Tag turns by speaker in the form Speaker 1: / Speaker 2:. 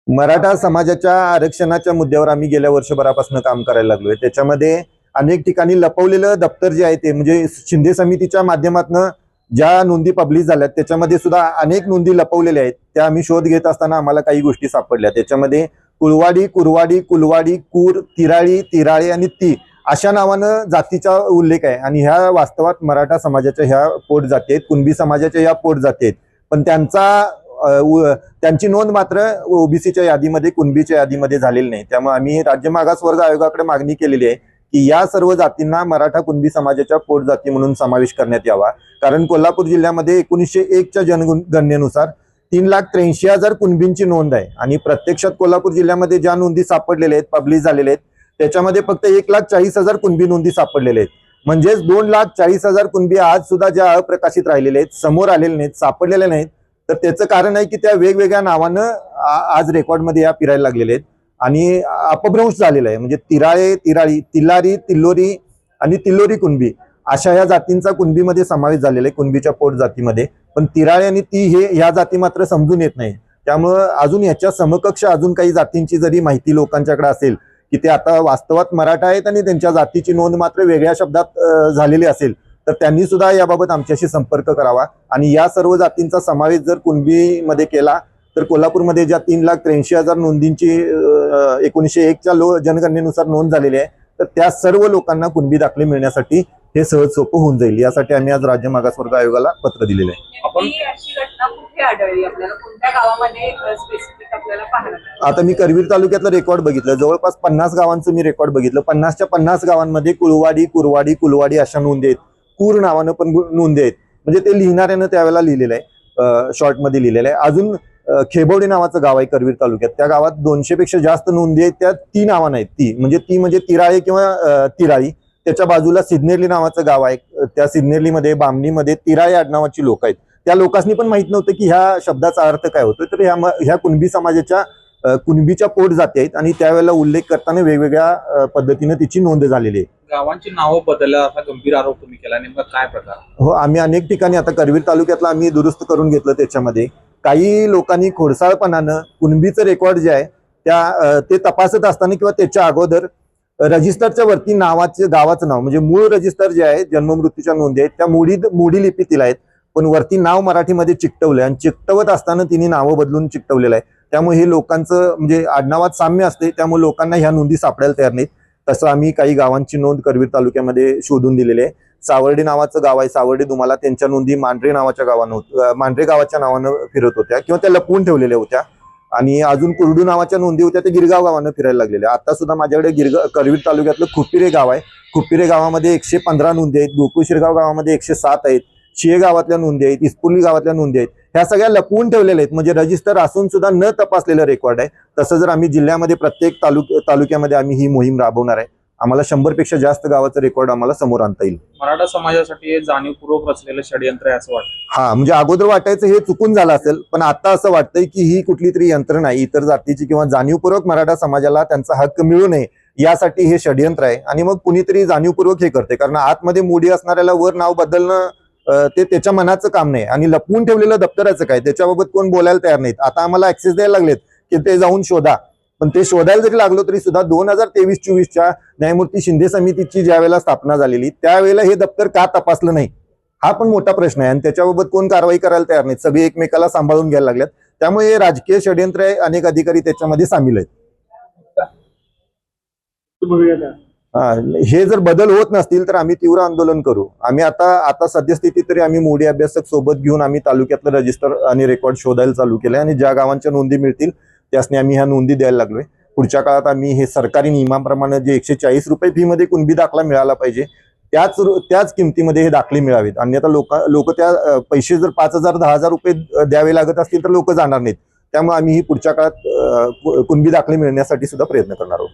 Speaker 1: मराठा समाजाच्या आरक्षणाच्या मुद्द्यावर आम्ही गेल्या वर्षभरापासून काम करायला लागलोय। त्याच्यामध्ये अनेक ठिकाणी लपवलेलं दप्तर जे आहे ते म्हणजे शिंदे समितीच्या माध्यमातून ज्या नोंदी पब्लिश झाल्यात त्याच्यामध्ये सुद्धा अनेक नोंदी लपवलेल्या आहेत। त्या आम्ही शोध घेत असताना आम्हाला काही गोष्टी सापडल्या। त्याच्यामध्ये कुळवाडी, कुरवाडी, कुलवाडी, कूर, तिराळी, तिराळे आणि ती अशा नावानं जातीचा उल्लेख आहे आणि ह्या वास्तवात मराठा समाजाच्या ह्या पोट जाती आहेत, कुणबी समाजाच्या ह्या पोट जाती आहेत, पण त्यांची नोंद मात्र ओबीसीच्या यादीमध्ये, कुणबीच्या यादीमध्ये झालेली नाही। त्यामुळे आम्ही राज्य मागासवर्ग आयोगाकडे मागणी केलेली आहे की या सर्व जातींना मराठा कुणबी समाजाच्या पोट जाती म्हणून समावेश करण्यात यावा। कारण कोल्हापूर जिल्ह्यामध्ये 1901च्या जनगणनेनुसार 3,83,000 कुणबींची नोंद आहे आणि प्रत्यक्षात कोल्हापूर जिल्ह्यामध्ये ज्या नोंदी सापडलेल्या आहेत, पब्लिश झालेल्या आहेत, त्याच्यामध्ये फक्त 1,40,000 कुणबी नोंदी सापडलेल्या आहेत। म्हणजेच 2,40,000 कुणबी आज सुद्धा ज्या अप्रकाशित राहिलेल्या आहेत, समोर आलेल्या नाहीत, सापडलेल्या नाहीत, तर त्याचं कारण आहे की त्या वेगवेगळ्या नावानं आज रेकॉर्डमध्ये या फिरायला लागलेले आहेत आणि अपभ्रंश झालेला आहे। म्हणजे तिराळे, तिराळी, तिल्लारी, तिल्लोरी आणि तिल्लोरी कुणबी अशा ह्या जातींचा कुणबीमध्ये समावेश झालेला आहे, कुणबीच्या पोट जातीमध्ये। पण तिराळे आणि ती ह्या जाती मात्र समजून येत नाही। त्यामुळं अजून याच्या समकक्ष अजून काही जातींची जरी माहिती लोकांच्याकडे असेल की ते आता वास्तवात मराठा आहेत आणि त्यांच्या जातीची नोंद मात्र वेगळ्या शब्दात झालेली असेल, तर त्यांनी सुद्धा याबाबत आमच्याशी संपर्क करावा आणि या सर्व जातींचा समावेश जर कुणबीमध्ये केला तर कोल्हापूरमध्ये ज्या 3,83,000 नोंदींची 1901च्या जनगणनेनुसार नोंद झालेली आहे, तर त्या सर्व लोकांना कुणबी दाखले मिळण्यासाठी हे सहज सोपं होऊन जाईल। यासाठी आम्ही आज राज्य मागासवर्ग आयोगाला पत्र दिलेलं आहे।
Speaker 2: अशी घटना कुठे आढळली, आपल्याला कोणत्या गावामध्ये स्पेसिफिक आपल्याला पाहायला?
Speaker 1: आता मी करवीर तालुक्यातलं रेकॉर्ड बघितलं, जवळपास 50 गावांचं मी रेकॉर्ड बघितलं। 50च्या 50 गावांमध्ये कुळवाडी, कुरवाडी, कुलवाडी अशा नोंदी आहेत, कूर नावानं पण नोंदी आहेत। म्हणजे ते लिहिणाऱ्यानं त्यावेळेला लिहिलेलं आहे, शॉर्टमध्ये लिहिलेलं आहे। अजून खेबवडी नावाचं गाव आहे करवीर तालुक्यात, त्या गावात 200 पेक्षा जास्त नोंदी आहेत, त्या ती नावानं आहेत। ती म्हणजे तिराळे किंवा तिराळी। त्याच्या बाजूला सिद्धनेरली नावाचं गाव आहे, त्या सिद्धनेरलीमध्ये, बामणीमध्ये तिराळे आडनावाची लोक आहेत। त्या लोकांनी पण माहित नव्हतं की ह्या शब्दाचा अर्थ काय होतो, तर ह्या कुणबी समाजाच्या कुणबीच्या पोट जाती आहेत आणि त्यावेळेला उल्लेख करताना वेगवेगळ्या पद्धतीने तिची नोंद झालेली आहे।
Speaker 3: गावांची नावं बदलल्या असा गंभीर आरोप तुम्ही केला, नेमका काय प्रकार?
Speaker 1: हो, आम्ही अनेक ठिकाणी आता करवीर तालुक्यातला आम्ही दुरुस्त करून घेतलं। त्याच्यामध्ये काही लोकांनी खोडसाळपणानं कुणबीचं रेकॉर्ड जे आहे ते तपासत असताना किंवा त्याच्या अगोदर रजिस्टरच्या वरती गावाचं नाव म्हणजे मूळ रजिस्टर जे आहे, जन्ममृत्यूच्या नोंदी आहेत, त्या मोडी लिपीतील आहेत, पण वरती नाव मराठीमध्ये चिकटवलंय आणि चिकटवत असताना तिने नावं बदलून चिकटवलेलं आहे। त्यामुळे हे लोकांचं म्हणजे आडनावात साम्य असते, त्यामुळे लोकांना ह्या नोंदी सापडायला तयार नाहीत। तसं आम्ही काही गावांची नोंद करवीर तालुक्यामध्ये शोधून दिलेली आहे। सावर्डे नावाचं गाव आहे, सावर्डे तुम्हाला, त्यांच्या नोंदी मांढरे गावाच्या नावानं फिरत होत्या किंवा त्या लपवून ठेवलेल्या होत्या आणि अजून कुरडू नावाच्या नोंदी होत्या, ते गिरगाव गावानं फिरायला लागलेल्या। आता सुद्धा माझ्याकडे करवीर तालुक्यातलं खुपिरे गाव आहे, खुपिरे गावामध्ये 115 नोंदी आहेत, गोकुळ शिरगाव गावामध्ये 107 आहेत, शिये गावातल्या नोंदी आहेत, इस्पुर्ली गावातल्या नोंदी आहेत, ह्या सगळ्या लपवून ठेवलेल्या आहेत। म्हणजे रजिस्टर असून सुद्धा न तपासलेलं रेकॉर्ड आहे। तसं जर आम्ही जिल्ह्यामध्ये प्रत्येक तालुक्यामध्ये आम्ही ही मोहीम राबवणार आहे। आम्हाला 100 पेक्षा जास्त गावाचं रेकॉर्ड आम्हाला समोर आणता येईल।
Speaker 3: मराठा समाजासाठी हे जाणीवपूर्वक रचलेलं षडयंत्र आहे असं वाटतं?
Speaker 1: हा, म्हणजे अगोदर वाटायचं हे चुकून झालं असेल, पण आता असं वाटतंय की ही कुठली तरी यंत्रणा आहे इतर जातीची किंवा जाणीवपूर्वक मराठा समाजाला त्यांचा हक्क मिळू नये यासाठी हे षडयंत्र आहे आणि मग कुणीतरी जाणीवपूर्वक हे करते। कारण आतमध्ये मोडी असणाऱ्याला वर नाव बदलणं ते त्याच्या मनाचं काम नाही आणि लपवून ठेवलेलं दप्तराचं काय, त्याच्याबाबत कोण बोलायला तयार नाहीत। आता आम्हाला ऍक्सेस द्यायला लागलेत की ते जाऊन शोधा, पण ते शोधायला जरी लागलो तरी सुद्धा 2023-24च्या न्यायमूर्ती शिंदे समितीची ज्या वेळेला स्थापना झालेली त्यावेळेला हे दप्तर का तपासलं नाही, हा पण मोठा प्रश्न आहे आणि त्याच्याबाबत कोण कारवाई करायला तयार नाहीत। सगळे एकमेकाला सांभाळून घ्यायला लागल्यात, त्यामुळे हे राजकीय षडयंत्र आहे, अनेक अधिकारी त्याच्यामध्ये सामील आहेत। हे जर बदल होत नसतील तर आम्ही तीव्र आंदोलन करू। आम्ही आता सद्यस्थितीत तरी आम्ही मोडी अभ्यासक सोबत घेऊन आम्ही तालुक्यातलं रजिस्टर आणि रेकॉर्ड शोधायला चालू केलंय आणि ज्या गावांच्या नोंदी मिळतील त्यासनी आम्ही ह्या नोंदी द्यायला लागलोय। पुढच्या काळात आम्ही हे सरकारी नियमाप्रमाणे जे 140 रुपये फी मध्ये कुणबी दाखला मिळाला पाहिजे त्याच किमतीमध्ये हे दाखले मिळावेत। अन्यथा लोक त्या पैसे जर 5,000 10,000 रुपये द्यावे लागत असतील तर लोक जाणार नाहीत। त्यामुळे आम्ही ही पुढच्या काळात कुणबी दाखले मिळण्यासाठी सुद्धा प्रयत्न करणार आहोत।